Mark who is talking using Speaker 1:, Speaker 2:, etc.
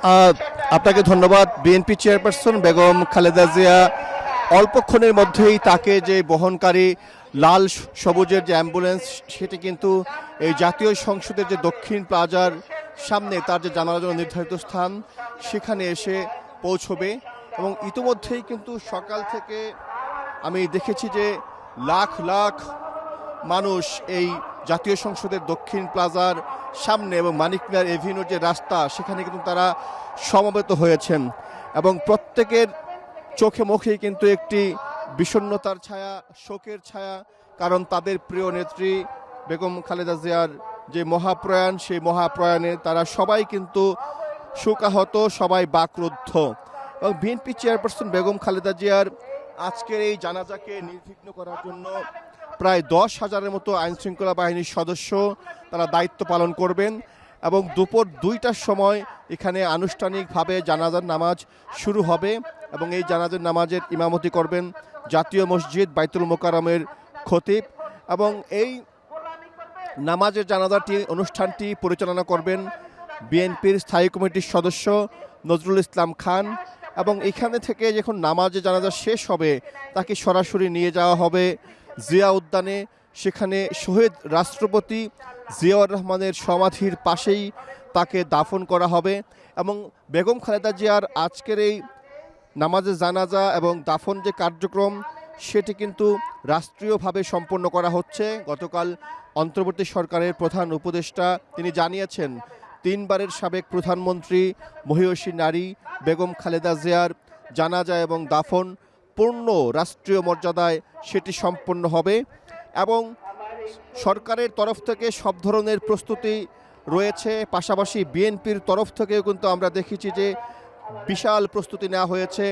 Speaker 1: আহ, আপনাকে ধন্যবাদ। BNP chairperson Begum Khaleda Zia অল্পক্ষণের মধ্যেই তাকে যে বহনকারী লাল সবুজের যে অ্যাম্বুলেন্স, সেটি কিন্তু এই জাতীয় সংসদের যে দক্ষিণ প্লাজার সামনে তার যে জানালার জন্য নির্ধারিত স্থান, সেখানে এসে পৌঁছবে। এবং ইতিমধ্যেই কিন্তু সকাল থেকে আমি দেখেছি যে লাখ লাখ মানুষ এই জাতীয় সংসদের দক্ষিণ প্লাজার সামনে এবং মানিক মিয়ার এভিনিউর যে রাস্তা, সেখানে কিন্তু তারা সমবেত হয়েছেন এবং প্রত্যেকের চোখে মুখেই কিন্তু একটি বিষণ্ণতার ছায়া, শোকের ছায়া। কারণ তাদের প্রিয় নেত্রী বেগম খালেদা জিয়ার যে মহাপ্রয়াণ, সেই মহাপ্রয়াণে তারা সবাই কিন্তু শোকাহত, সবাই বাকরুদ্ধ। এবং বিএনপি চেয়ারপারসন বেগম খালেদা জিয়ার আজকের এই জানাজাকে নির্বিঘ্ন করার জন্য প্রায় 10,000-এর মতো আইনশৃঙ্খলা বাহিনীর সদস্য তারা দায়িত্ব পালন করবেন এবং দুপুর 2টার সময় এখানে আনুষ্ঠানিকভাবে জানাজার নামাজ শুরু হবে এবং এই জানাজার নামাজের ইমামতি করবেন জাতীয় মসজিদ বাইতুল মোকাররমের খতিব এবং এই নামাজের জানাজাটি অনুষ্ঠানটি পরিচালনা করবেন বিএনপির স্থায়ী কমিটির সদস্য নজরুল ইসলাম খান। এবং এখানে থেকে যখন নামাজে জানাজা শেষ হবে, তাকে সরাসরি নিয়ে যাওয়া হবে জিয়া উদ্যানে। সেখানে শহীদ রাষ্ট্রপতি জিয়াউর রহমানের সমাধির পাশেই তাকে দাফন করা হবে এবং বেগম খালেদা জিয়ার আজকের এই নামাজে জানাজা এবং দাফন যে কার্যক্রম, সেটি কিন্তু রাষ্ট্রীয়ভাবে সম্পন্ন করা হচ্ছে। গতকাল অন্তর্বর্তী সরকারের প্রধান উপদেষ্টা তিনি জানিয়েছেন 3বারের সাবেক প্রধানমন্ত্রী মহিয়সী নারী বেগম খালেদা জিয়ার জানাজা এবং দাফন পূর্ণ রাষ্ট্রীয় মর্যাদায় সেটি সম্পন্ন হবে এবং সরকারের তরফ থেকে সব ধরনের প্রস্তুতি রয়েছে। পাশাপাশি বিএনপির তরফ থেকেও কিন্তু আমরা দেখেছি যে বিশাল প্রস্তুতি নেওয়া হয়েছে।